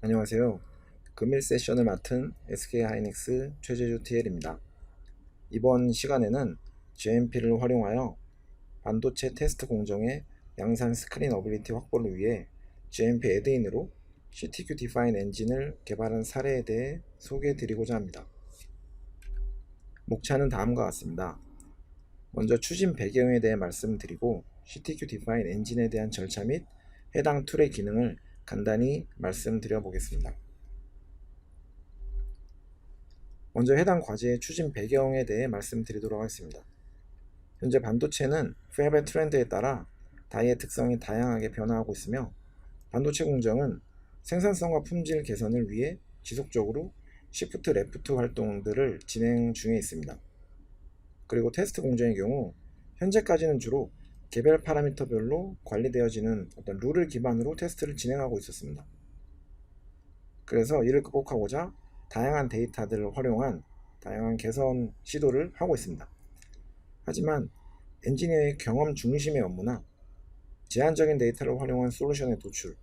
안녕하세요. 금일 세션을 맡은 SK하이닉스 최재주 TL입니다. 이번 시간에는 GMP를 활용하여 반도체 테스트 공정의 양산 스크린 어빌리티 확보를 위해 GMP 애드인으로 CTQ 디파인 엔진을 개발한 사례에 대해 소개해 드리고자 합니다. 목차는 다음과 같습니다. 먼저 추진 배경에 대해 말씀드리고 CTQ 디파인 엔진에 대한 절차 및 해당 툴의 기능을 간단히 말씀드려 보겠습니다. 먼저 해당 과제의 추진 배경에 대해 말씀드리도록 하겠습니다. 현재 반도체는 팹의 트렌드에 따라 다이의 특성이 다양하게 변화하고 있으며 반도체 공정은 생산성과 품질 개선을 위해 지속적으로 시프트 레프트 활동들을 진행 중에 있습니다. 그리고 테스트 공정의 경우 현재까지는 주로 개별 파라미터별로 관리되어지는 어떤 룰을 기반으로 테스트를 진행하고 있었습니다. 그래서 이를 극복하고자 다양한 데이터들을 활용한 다양한 개선 시도를 하고 있습니다. 하지만 엔지니어의 경험 중심의 업무나 제한적인 데이터를 활용한 솔루션의 도출,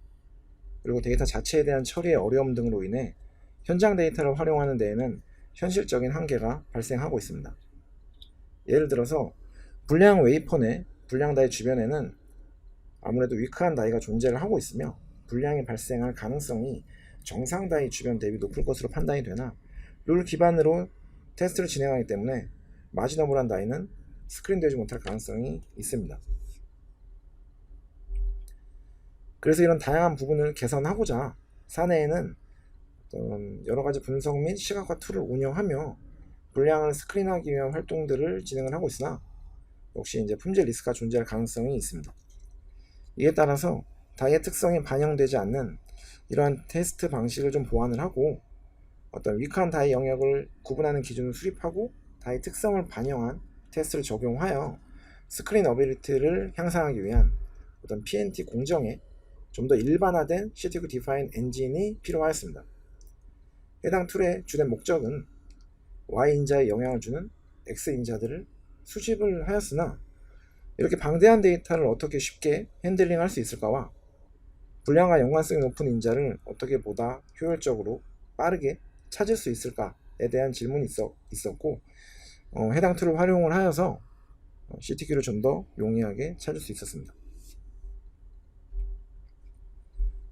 그리고 데이터 자체에 대한 처리의 어려움 등으로 인해 현장 데이터를 활용하는 데에는 현실적인 한계가 발생하고 있습니다. 예를 들어서 불량 웨이퍼 내 불량 다이 주변에는 아무래도 위크한 다이가 존재를 하고 있으며 불량이 발생할 가능성이 정상 다이 주변 대비 높을 것으로 판단이 되나 룰 기반으로 테스트를 진행하기 때문에 마지너블한 다이는 스크린되지 못할 가능성이 있습니다. 그래서 이런 다양한 부분을 개선하고자 사내에는 여러가지 분석 및 시각화 툴을 운영하며 불량을 스크린하기 위한 활동들을 진행을 하고 있으나 역시 이제 품질 리스크가 존재할 가능성이 있습니다. 이에 따라서 다이의 특성이 반영되지 않는 이러한 테스트 방식을 좀 보완을 하고 어떤 위크한 다이 영역을 구분하는 기준을 수립하고 다이 특성을 반영한 테스트를 적용하여 스크린 어빌리티를 향상하기 위한 어떤 PNT 공정에 좀 더 일반화된 CTQ 디파인 엔진이 필요하였습니다. 해당 툴의 주된 목적은 Y인자에 영향을 주는 X인자들을 수집을 하였으나 이렇게 방대한 데이터를 어떻게 쉽게 핸들링할 수 있을까와 불량과 연관성이 높은 인자를 어떻게 보다 효율적으로 빠르게 찾을 수 있을까에 대한 질문이 있었고 해당 툴을 활용을 하여서 CTQ를 좀 더 용이하게 찾을 수 있었습니다.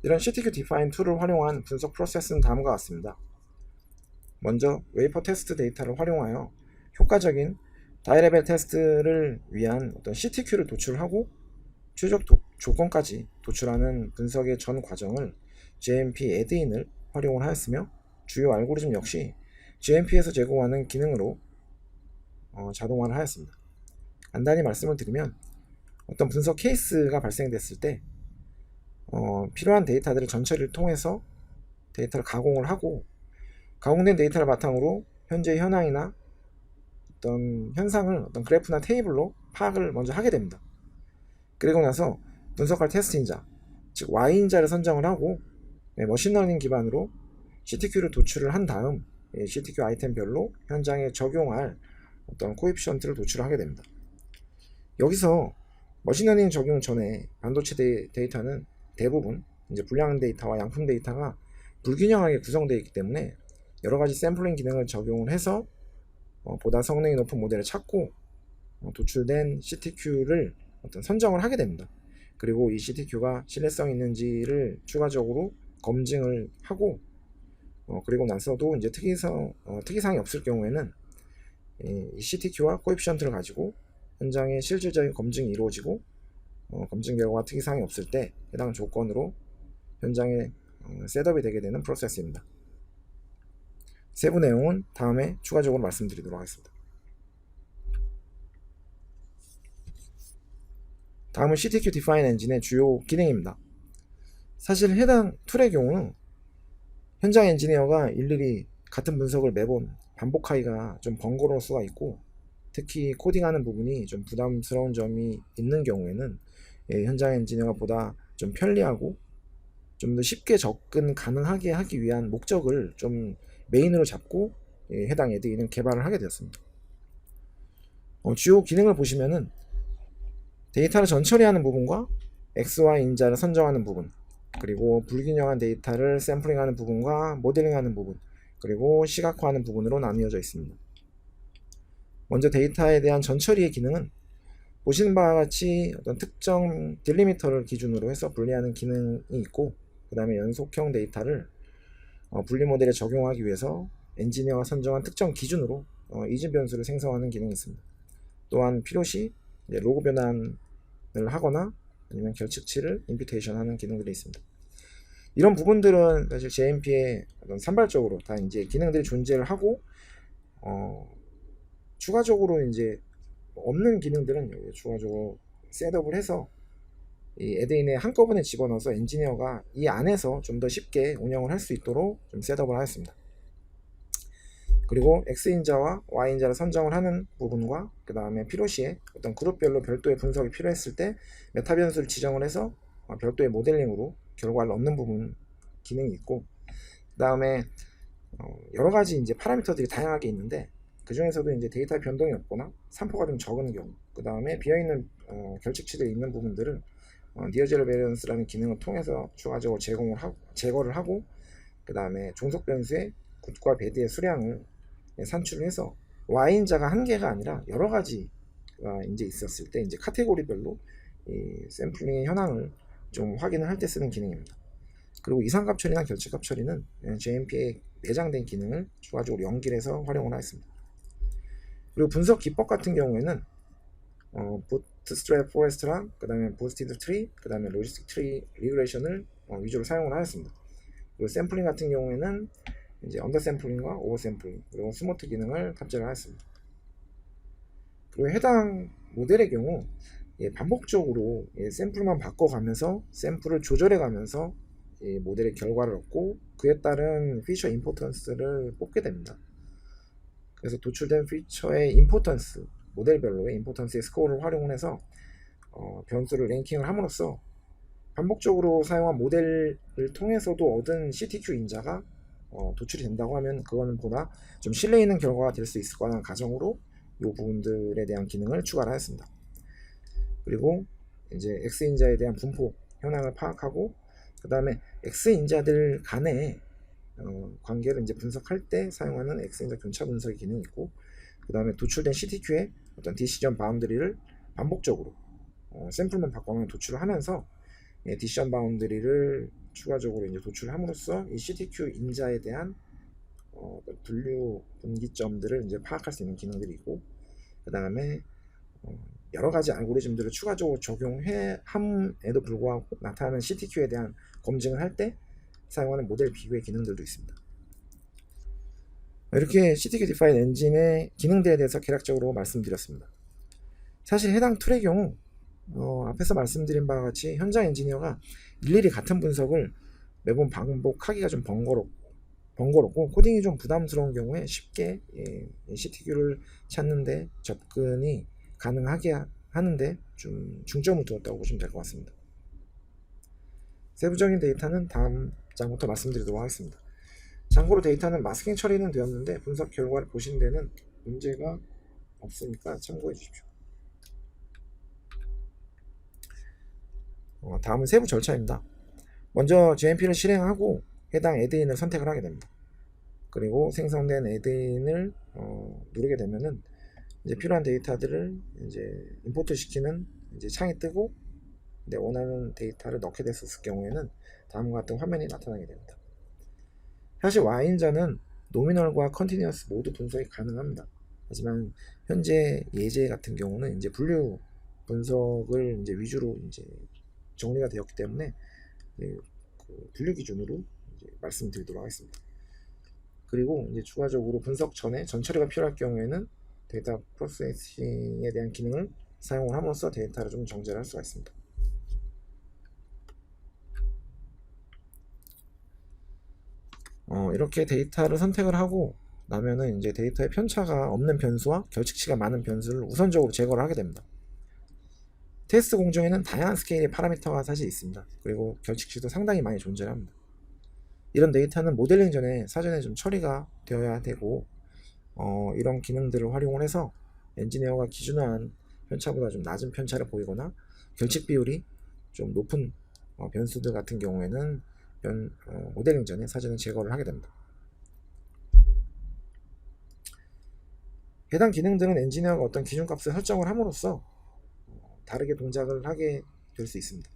이런 CTQ 디파인 툴을 활용한 분석 프로세스는 다음과 같습니다. 먼저 웨이퍼 테스트 데이터를 활용하여 효과적인 다이 레벨 테스트를 위한 어떤 CTQ를 도출하고 최적 조건까지 도출하는 분석의 전 과정을 GMP 애드인을 활용을 하였으며 주요 알고리즘 역시 GMP에서 제공하는 기능으로 자동화를 하였습니다. 간단히 말씀을 드리면 어떤 분석 케이스가 발생됐을 때 필요한 데이터들을 전처리를 통해서 데이터를 가공을 하고 가공된 데이터를 바탕으로 현재 현황이나 어떤 현상을 어떤 그래프나 테이블로 파악을 먼저 하게 됩니다. 그리고 나서 분석할 테스트인자, 즉 Y인자를 선정을 하고 머신러닝 기반으로 CTQ를 도출을 한 다음 CTQ 아이템별로 현장에 적용할 어떤 코에피션트를 도출을 하게 됩니다. 여기서 머신러닝 적용 전에 반도체 데이터는 대부분 이제 불량 데이터와 양품 데이터가 불균형하게 구성되어 있기 때문에 여러가지 샘플링 기능을 적용을 해서 보다 성능이 높은 모델을 찾고 도출된 CTQ를 어떤 선정을 하게 됩니다. 그리고 이 CTQ가 신뢰성이 있는지를 추가적으로 검증을 하고 그리고 나서도 이제 특이사항이 없을 경우에는 이 CTQ와 코에피션트를 가지고 현장에 실질적인 검증이 이루어지고 검증 결과가 특이사항이 없을 때 해당 조건으로 현장에 셋업이 되게 되는 프로세스입니다. 세부 내용은 다음에 추가적으로 말씀드리도록 하겠습니다. 다음은 CTQ 디파인 엔진의 주요 기능입니다. 사실 해당 툴의 경우는 현장 엔지니어가 일일이 같은 분석을 매번 반복하기가 좀 번거로울 수가 있고 특히 코딩하는 부분이 좀 부담스러운 점이 있는 경우에는 현장 엔지니어가 보다 좀 편리하고 좀 더 쉽게 접근 가능하게 하기 위한 목적을 좀 메인으로 잡고 해당 애드인을 개발을 하게 되었습니다. 주요 기능을 보시면은 데이터를 전처리하는 부분과 XY 인자를 선정하는 부분, 그리고 불균형한 데이터를 샘플링하는 부분과 모델링하는 부분, 그리고 시각화하는 부분으로 나뉘어져 있습니다. 먼저 데이터에 대한 전처리의 기능은 보시는 바와 같이 어떤 특정 딜리미터를 기준으로 해서 분리하는 기능이 있고, 그 다음에 연속형 데이터를 분리 모델에 적용하기 위해서 엔지니어가 선정한 특정 기준으로 이진 변수를 생성하는 기능이 있습니다. 또한 필요시 로그 변환을 하거나 아니면 결측치를 임퓨테이션 하는 기능들이 있습니다. 이런 부분들은 사실 JMP에 산발적으로 다 이제 기능들이 존재를 하고, 추가적으로 이제 없는 기능들은 추가적으로 셋업을 해서 이 애드인에 한꺼번에 집어넣어서 엔지니어가 이 안에서 좀 더 쉽게 운영을 할 수 있도록 좀 셋업을 하였습니다. 그리고 X인자와 Y인자를 선정을 하는 부분과 그 다음에 필요시에 어떤 그룹별로 별도의 분석이 필요했을 때 메타 변수를 지정을 해서 별도의 모델링으로 결과를 얻는 부분 기능이 있고, 그 다음에 여러가지 이제 파라미터들이 다양하게 있는데, 그 중에서도 이제 데이터 변동이 없거나 산포가 좀 적은 경우, 그 다음에 비어있는 결측치들이 있는 부분들을 니어 제로 베리언스라는 기능을 통해서 추가적으로 제거를 하고, 그 다음에 종속 변수의 굿과 배드의 수량을 산출을 해서 Y인자가 한 개가 아니라 여러 가지가 이제 있었을 때 이제 카테고리별로 이 샘플링의 현황을 좀 확인을 할 때 쓰는 기능입니다. 그리고 이상값 처리나 결측값 처리는 JMP에 내장된 기능을 추가적으로 연결해서 활용을 하였습니다. 그리고 분석 기법 같은 경우에는 부트스트랩 포레스트랑 그 다음에 부스티드 트리, 그 다음에 로지스틱 트리 리그레이션을 위주로 사용을 하였습니다. 그리고 샘플링 같은 경우에는 이제 언더 샘플링과 오버 샘플링, 그리고 스모트 기능을 탑재를 하였습니다. 그리고 해당 모델의 경우 반복적으로 샘플만 바꿔가면서 샘플을 조절해가면서 모델의 결과를 얻고 그에 따른 피처 임포턴스를 뽑게 됩니다. 그래서 도출된 피처의 임포턴스, 모델별로의 임포턴스의 스코어를 활용을 해서 변수를 랭킹을 함으로써 반복적으로 사용한 모델을 통해서도 얻은 CTQ 인자가 도출이 된다고 하면 그거는 보다 좀 신뢰 있는 결과가 될 수 있을 거라는 가정으로 이 부분들에 대한 기능을 추가를 하였습니다. 그리고 이제 X인자에 대한 분포 현황을 파악하고, 그 다음에 X인자들 간의 관계를 이제 분석할 때 사용하는 X인자 균차 분석의 기능이 있고, 그 다음에 도출된 CTQ의 어떤 디시전 바운드리를 반복적으로 샘플만 바꿔가면 도출을 하면서 디시전 바운드리를 추가적으로 이제 도출함으로써 이 CTQ 인자에 대한 분류 분기점들을 이제 파악할 수 있는 기능들이 있고, 그 다음에 여러 가지 알고리즘들을 추가적으로 적용해 함에도 불구하고 나타나는 CTQ에 대한 검증을 할 때 사용하는 모델 비교의 기능들도 있습니다. 이렇게 CTQ 디파인 엔진의 기능들에 대해서 개략적으로 말씀드렸습니다. 사실 해당 툴의 경우 앞에서 말씀드린 바와 같이 현장 엔지니어가 일일이 같은 분석을 매번 반복하기가 좀 번거롭고 코딩이 좀 부담스러운 경우에 쉽게 CTQ를 찾는데 접근이 가능하게 하는데 좀 중점을 두었다고 보시면 될 것 같습니다. 세부적인 데이터는 다음 장부터 말씀드리도록 하겠습니다. 참고로 데이터는 마스킹 처리는 되었는데 분석 결과를 보신 데는 문제가 없으니까 참고해 주십시오. 다음은 세부 절차입니다. 먼저 JMP를 실행하고 해당 애드인을 선택을 하게 됩니다. 그리고 생성된 애드인을 누르게 되면은 이제 필요한 데이터들을 이제 임포트 시키는 이제 창이 뜨고, 원하는 데이터를 넣게 됐을 경우에는 다음과 같은 화면이 나타나게 됩니다. 사실 Y인자는 노미널과 컨티뉴어스 모두 분석이 가능합니다. 하지만 현재 예제 같은 경우는 이제 분류 분석을 이제 위주로 이제 정리가 되었기 때문에 그 분류 기준으로 이제 말씀드리도록 하겠습니다. 그리고 이제 추가적으로 분석 전에 전처리가 필요할 경우에는 데이터 프로세싱에 대한 기능을 사용을 함으로써 데이터를 좀 정제를 할 수가 있습니다. 이렇게 데이터를 선택을 하고 나면은 이제 데이터에 편차가 없는 변수와 결측치가 많은 변수를 우선적으로 제거를 하게 됩니다. 테스트 공정에는 다양한 스케일의 파라미터가 사실 있습니다. 그리고 결측치도 상당히 많이 존재합니다. 이런 데이터는 모델링 전에 사전에 좀 처리가 되어야 되고, 이런 기능들을 활용을 해서 엔지니어가 기준화한 편차보다 좀 낮은 편차를 보이거나 결측 비율이 좀 높은 변수들 같은 경우에는 모델링 전에 사전에 제거를 하게 됩니다. 해당 기능들은 엔지니어가 어떤 기준값을 설정을 함으로써 다르게 동작을 하게 될 수 있습니다.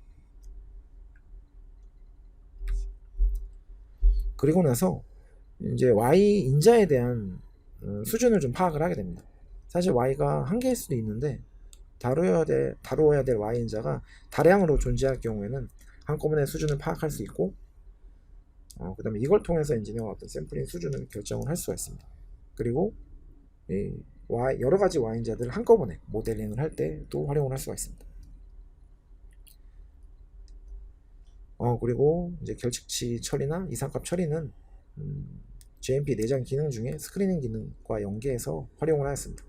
그리고 나서 이제 Y 인자에 대한 수준을 좀 파악을 하게 됩니다. 사실 Y가 한 개일 수도 있는데 다루어야 될 Y 인자가 다량으로 존재할 경우에는 한꺼번에 수준을 파악할 수 있고 그 다음에 이걸 통해서 엔지니어가 어떤 샘플링 수준을 결정을 할 수가 있습니다. 그리고 여러 가지 Y 인자들을 한꺼번에 모델링을 할 때도 활용을 할 수가 있습니다. 그리고 이제 결측치 처리나 이상값 처리는 JMP 내장 기능 중에 스크리닝 기능과 연계해서 활용을 하였습니다.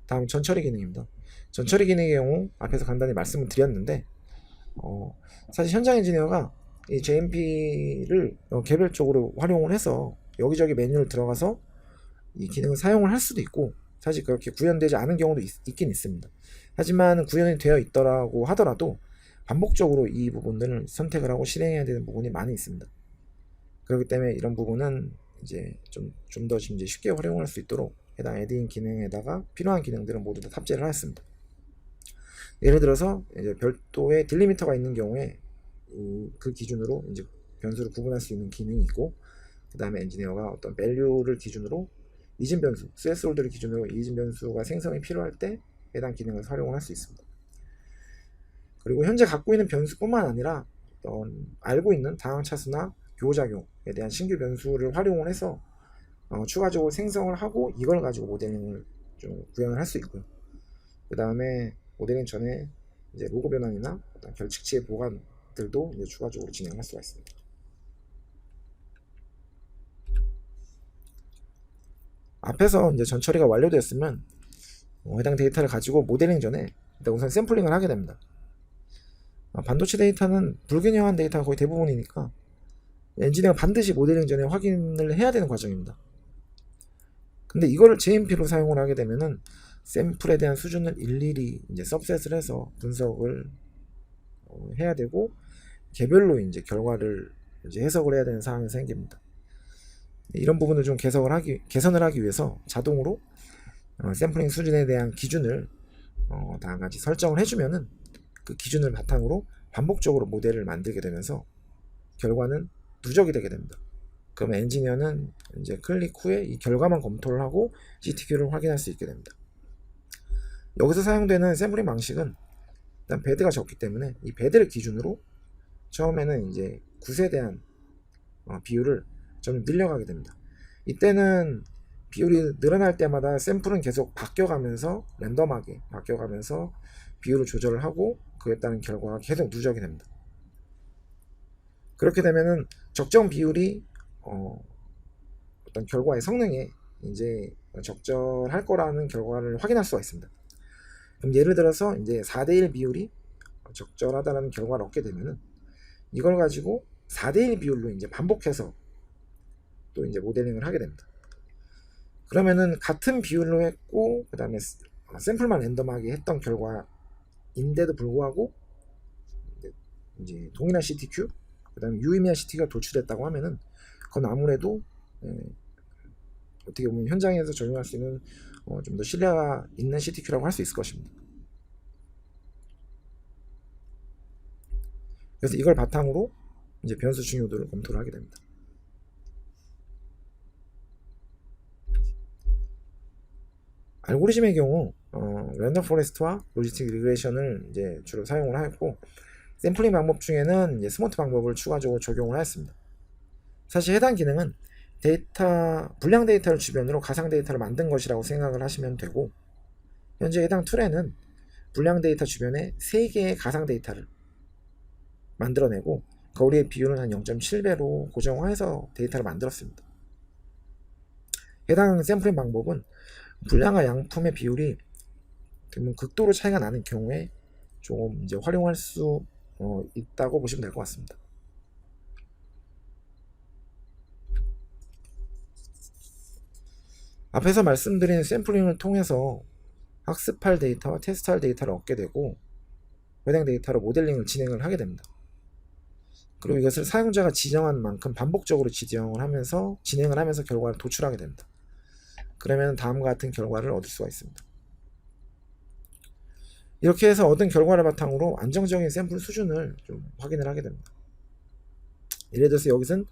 다음 전처리 기능입니다. 전처리 기능의 경우 앞에서 간단히 말씀을 드렸는데 사실 현장 엔지니어가 이 JMP를 개별적으로 활용을 해서 여기저기 메뉴를 들어가서 이 기능을 사용을 할 수도 있고 사실 그렇게 구현되지 않은 경우도 있긴 있습니다. 하지만 구현이 되어 있더라고 하더라도 반복적으로 이 부분들을 선택을 하고 실행해야 되는 부분이 많이 있습니다. 그렇기 때문에 이런 부분은 이제 좀 더 이제 쉽게 활용할 수 있도록 해당 에드인 기능에다가 필요한 기능들은 모두 다 탑재를 하였습니다. 예를 들어서 이제 별도의 딜리미터가 있는 경우에 그 기준으로 이제 변수를 구분할 수 있는 기능이 있고, 그 다음에 엔지니어가 어떤 밸류를 기준으로 이진 변수, 스레스홀드를 기준으로 이진 변수가 생성이 필요할 때 해당 기능을 활용을 할 수 있습니다. 그리고 현재 갖고 있는 변수뿐만 아니라 알고 있는 다항 차수나 교작용에 대한 신규 변수를 활용을 해서 추가적으로 생성을 하고 이걸 가지고 모델링을 좀 구현을 할 수 있고요. 그 다음에 모델링 전에 이제 로고 변환이나 어떤 결측치의 보관들도 이제 추가적으로 진행할 수가 있습니다. 앞에서 이제 전 처리가 완료되었으면 해당 데이터를 가지고 모델링 전에 일단 우선 샘플링을 하게 됩니다. 반도체 데이터는 불균형한 데이터가 거의 대부분이니까 엔지니어가 반드시 모델링 전에 확인을 해야 되는 과정입니다. 근데 이거를 JMP로 사용을 하게 되면은 샘플에 대한 수준을 일일이 이제 सब셋을 해서 분석을 해야 되고 개별로 이제 결과를 이제 해석을 해야 되는 상황이 생깁니다. 이런 부분을 좀 개선을 하기 위해서 자동으로 샘플링 수준에 대한 기준을 다 같이 설정을 해주면은 그 기준을 바탕으로 반복적으로 모델을 만들게 되면서 결과는 누적이 되게 됩니다. 그럼 엔지니어는 이제 클릭 후에 이 결과만 검토를 하고 CTQ를 확인할 수 있게 됩니다. 여기서 사용되는 샘플링 방식은 일단 배드가 적기 때문에 이 배드를 기준으로 처음에는 이제 굿에 대한 비율을 좀 늘려가게 됩니다. 이때는 비율이 늘어날 때마다 샘플은 계속 바뀌어가면서 랜덤하게 바뀌어가면서 비율을 조절을 하고 그에 따른 결과가 계속 누적이 됩니다. 그렇게 되면은 적정 비율이 어떤 결과의 성능에 이제 적절할 거라는 결과를 확인할 수가 있습니다. 그럼 예를 들어서 이제 4대1 비율이 적절하다는 결과를 얻게 되면은 이걸 가지고 4대1 비율로 이제 반복해서 또 이제 모델링을 하게 됩니다. 그러면은 같은 비율로 했고 그 다음에 샘플만 랜덤하게 했던 결과인데도 불구하고 이제 동일한 CTQ 그 다음에 유의미한 CTQ가 도출됐다고 하면은 그건 아무래도 어떻게 보면 현장에서 적용할 수 있는 좀 더 신뢰가 있는 CTQ라고 할 수 있을 것입니다. 그래서 이걸 바탕으로 이제 변수 중요도를 검토를 하게 됩니다. 알고리즘의 경우 랜덤 포레스트와 로지스틱 리그레이션을 이제 주로 사용을 하였고, 샘플링 방법 중에는 이제 스마트 방법을 추가적으로 적용을 하였습니다. 사실 해당 기능은 불량 데이터를 주변으로 가상 데이터를 만든 것이라고 생각을 하시면 되고, 현재 해당 툴에는 불량 데이터 주변에 3개의 가상 데이터를 만들어내고 거리의 비율은 한 0.7배로 고정화해서 데이터를 만들었습니다. 해당 샘플링 방법은 불량과 양품의 비율이 극도로 차이가 나는 경우에 조금 이제 활용할 수 있다고 보시면 될 것 같습니다. 앞에서 말씀드린 샘플링을 통해서 학습할 데이터와 테스트할 데이터를 얻게 되고, 해당 데이터로 모델링을 진행을 하게 됩니다. 그리고 이것을 사용자가 지정한 만큼 반복적으로 진행을 하면서 결과를 도출하게 됩니다. 그러면 다음과 같은 결과를 얻을 수가 있습니다. 이렇게 해서 얻은 결과를 바탕으로 안정적인 샘플 수준을 좀 확인을 하게 됩니다. 예를 들어서 여기서는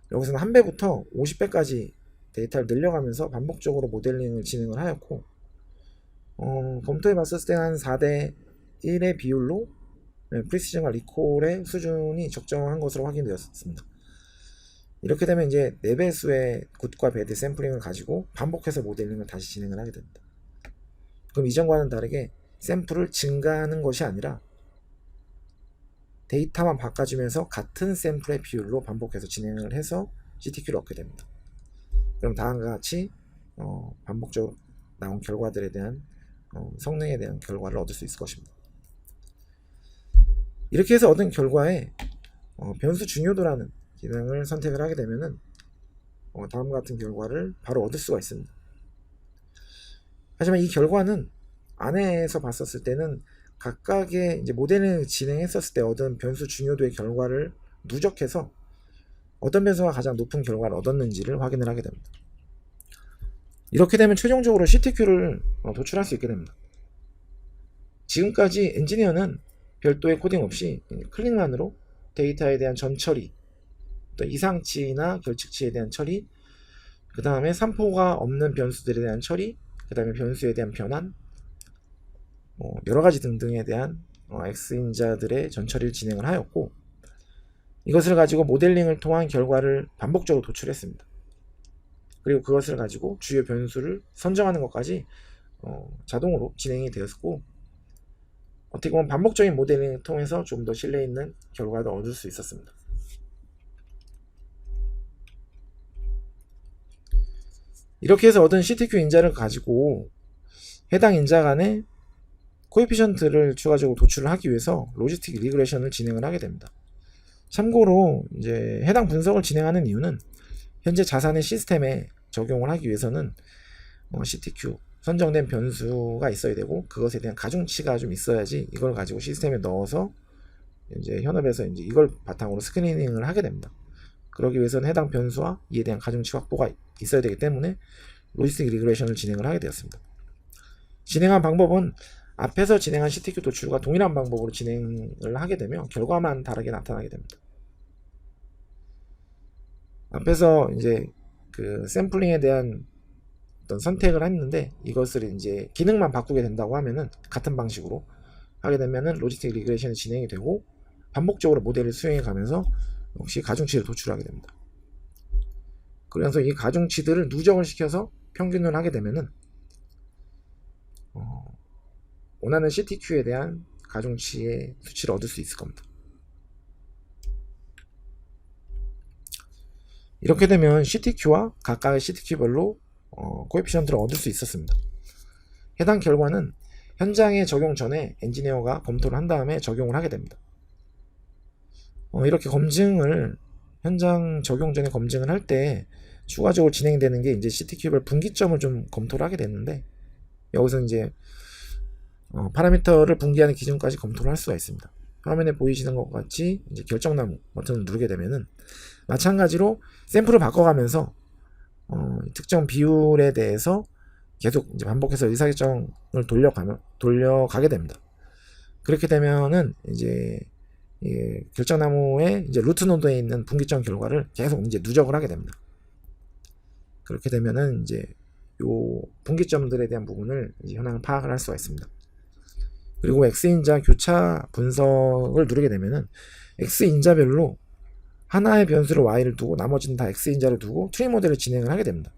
1배부터 50배까지 데이터를 늘려가면서 반복적으로 모델링을 진행을 하였고, 검토해 봤을 때 한 4대 1의 비율로 프리시즌과 리콜의 수준이 적정한 것으로 확인되었습니다. 이렇게 되면 이제 4배수의 굿과 배드 샘플링을 가지고 반복해서 모델링을 다시 진행을 하게 됩니다. 그럼 이전과는 다르게 샘플을 증가하는 것이 아니라 데이터만 바꿔주면서 같은 샘플의 비율로 반복해서 진행을 해서 CTQ를 얻게 됩니다. 그럼 다음과 같이 반복적으로 나온 결과들에 대한 성능에 대한 결과를 얻을 수 있을 것입니다. 이렇게 해서 얻은 결과에 변수 중요도라는 기능을 선택을 하게 되면은 다음과 같은 결과를 바로 얻을 수가 있습니다. 하지만 이 결과는 안에서 봤었을 때는 각각의 이제 모델링을 진행했었을 때 얻은 변수 중요도의 결과를 누적해서 어떤 변수가 가장 높은 결과를 얻었는지를 확인을 하게 됩니다. 이렇게 되면 최종적으로 CTQ를 도출할 수 있게 됩니다. 지금까지 엔지니어는 별도의 코딩 없이 클릭만으로 데이터에 대한 전처리, 또 이상치나 결측치에 대한 처리, 그 다음에 산포가 없는 변수들에 대한 처리, 그 다음에 변수에 대한 변환, 여러가지 등등에 대한 X인자들의 전처리를 진행을 하였고, 이것을 가지고 모델링을 통한 결과를 반복적으로 도출했습니다. 그리고 그것을 가지고 주요 변수를 선정하는 것까지 자동으로 진행이 되었고, 어떻게 보면 반복적인 모델링을 통해서 좀 더 신뢰 있는 결과를 얻을 수 있었습니다. 이렇게 해서 얻은 CTQ 인자를 가지고 해당 인자 간의 코에피션트를 추가적으로 도출을 하기 위해서 로지스틱 리그레션을 진행을 하게 됩니다. 참고로 이제 해당 분석을 진행하는 이유는 현재 자산의 시스템에 적용을 하기 위해서는 CTQ 선정된 변수가 있어야 되고, 그것에 대한 가중치가 좀 있어야지 이걸 가지고 시스템에 넣어서 이제 현업에서 이제 이걸 바탕으로 스크리닝을 하게 됩니다. 그러기 위해서는 해당 변수와 이에 대한 가중치 확보가 있어야 되기 때문에 로지스틱 리그레션을 진행을 하게 되었습니다. 진행한 방법은 앞에서 진행한 CTQ 도출과 동일한 방법으로 진행을 하게 되면 결과만 다르게 나타나게 됩니다. 앞에서 이제 그 샘플링에 대한 어떤 선택을 했는데, 이것을 이제 기능만 바꾸게 된다고 하면은 같은 방식으로 하게 되면은 로지스틱 리그레션이 진행이 되고 반복적으로 모델을 수행해 가면서 역시 가중치를 도출하게 됩니다. 그래서 이 가중치들을 누적을 시켜서 평균을 하게 되면은 원하는 CTQ에 대한 가중치의 수치를 얻을 수 있을 겁니다. 이렇게 되면 CTQ와 각각의 CTQ별로 코에피션트를 얻을 수 있었습니다. 해당 결과는 현장에 적용 전에 엔지니어가 검토를 한 다음에 적용을 하게 됩니다. 이렇게 검증을 현장 적용 전에 검증을 할 때 추가적으로 진행되는 게 이제 CTQ별 분기점을 좀 검토를 하게 됐는데, 여기서 이제 파라미터를 분기하는 기준까지 검토를 할 수가 있습니다. 화면에 보이시는 것 같이 이제 결정나무 버튼을 누르게 되면은 마찬가지로 샘플을 바꿔가면서 특정 비율에 대해서 계속 이제 반복해서 의사결정을 돌려가게 됩니다. 그렇게 되면은 이제 결정나무의 이제 루트 노드에 있는 분기점 결과를 계속 이제 누적을 하게 됩니다. 그렇게 되면은 이제 요 분기점들에 대한 부분을 이제 현황을 파악을 할 수가 있습니다. 그리고 X인자 교차 분석을 누르게 되면은 X인자별로 하나의 변수를 Y를 두고 나머지는 다 X인자를 두고 트리 모델을 진행을 하게 됩니다.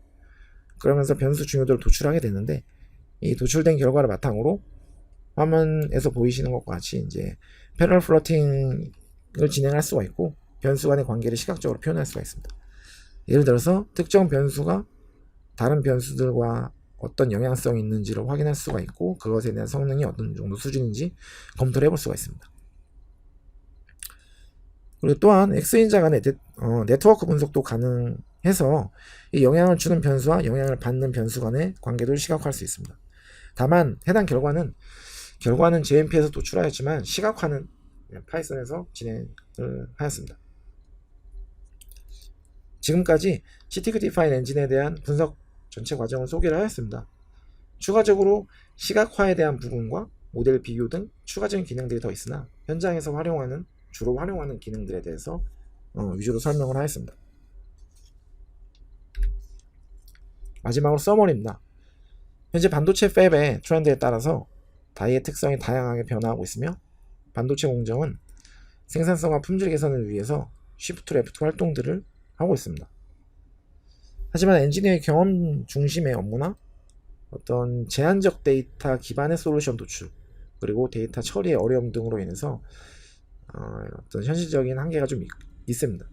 그러면서 변수 중요도를 도출하게 되는데, 이 도출된 결과를 바탕으로 화면에서 보이시는 것과 같이 이제 패러럴 플로팅을 진행할 수가 있고, 변수 간의 관계를 시각적으로 표현할 수가 있습니다. 예를 들어서 특정 변수가 다른 변수들과 어떤 영향성이 있는지를 확인할 수가 있고, 그것에 대한 성능이 어떤 정도 수준인지 검토를 해볼 수가 있습니다. 그리고 또한 X인자 간의 네트워크 분석도 가능해서 이 영향을 주는 변수와 영향을 받는 변수 간의 관계도 시각화할 수 있습니다. 다만 해당 결과는 결과는 JMP에서 도출하였지만 시각화는 파이썬에서 진행을 하였습니다. 지금까지 CTQ 디파인 엔진에 대한 분석 전체 과정을 소개를 하였습니다. 추가적으로 시각화에 대한 부분과 모델 비교 등 추가적인 기능들이 더 있으나 현장에서 주로 활용하는 기능들에 대해서 위주로 설명을 하였습니다. 마지막으로 서머리입니다. 현재 반도체 팹의 트렌드에 따라서 다이의 특성이 다양하게 변화하고 있으며 반도체 공정은 생산성과 품질 개선을 위해서 쉬프트 레프트 활동들을 하고 있습니다. 하지만 엔지니어의 경험 중심의 업무나 어떤 제한적 데이터 기반의 솔루션 도출 그리고 데이터 처리의 어려움 등으로 인해서 어떤 현실적인 한계가 좀 있습니다.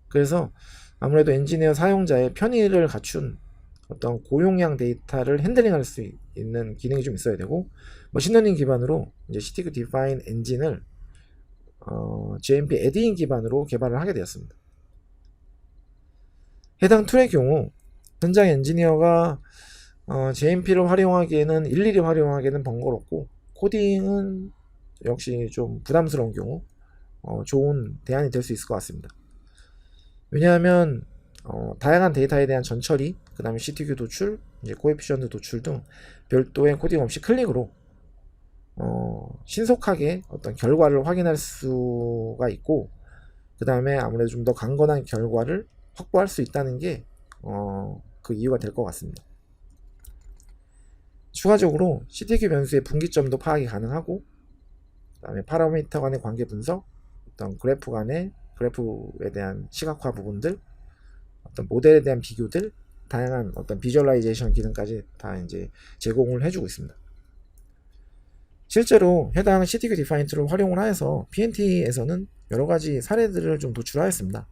그래서 아무래도 엔지니어 사용자의 편의를 갖춘 어떤 고용량 데이터를 핸들링할 수 있는 기능이 좀 있어야 되고 머신러닝 기반으로 이제 CTQ 디파인 엔진을 JMP 에드인 기반으로 개발을 하게 되었습니다. 해당 툴의 경우 현장 엔지니어가 JMP를 활용하기에는 일일이 활용하기에는 번거롭고 코딩은 역시 좀 부담스러운 경우 좋은 대안이 될 수 있을 것 같습니다. 왜냐하면 다양한 데이터에 대한 전처리, 그 다음에 CTQ 도출, 이제 코에피션트 도출 등 별도의 코딩 없이 클릭으로 신속하게 어떤 결과를 확인할 수가 있고, 그 다음에 아무래도 좀 더 강건한 결과를 확보할 수 있다는 게 그 이유가 될 것 같습니다. 추가적으로 CTQ 변수의 분기점도 파악이 가능하고, 그 다음에 파라미터 간의 관계 분석, 어떤 그래프에 대한 시각화 부분들, 어떤 모델에 대한 비교들, 다양한 어떤 비주얼라이제이션 기능까지 다 이제 제공을 해주고 있습니다. 실제로 해당 CTQ 디파인 툴을 활용을 하여서 PNT에서는 여러 가지 사례들을 좀 도출하였습니다.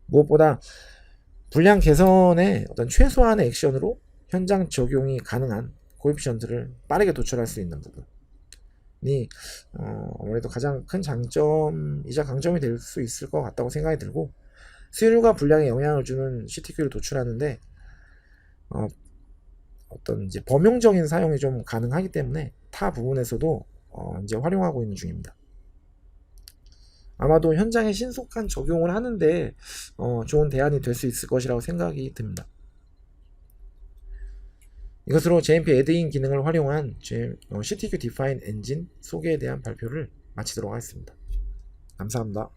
무엇보다 불량 개선의 어떤 최소한의 액션으로 현장 적용이 가능한 코에피션트를 빠르게 도출할 수 있는 부분이 아무래도 가장 큰 장점이자 강점이 될 수 있을 것 같다고 생각이 들고, 수율과 분량에 영향을 주는 CTQ를 도출하는데 어떤 이제 범용적인 사용이 좀 가능하기 때문에 타 부분에서도 이제 활용하고 있는 중입니다. 아마도 현장에 신속한 적용을 하는데 좋은 대안이 될 수 있을 것이라고 생각이 듭니다. 이것으로 JMP 에드인 기능을 활용한 CTQ 디파인 엔진 소개에 대한 발표를 마치도록 하겠습니다. 감사합니다.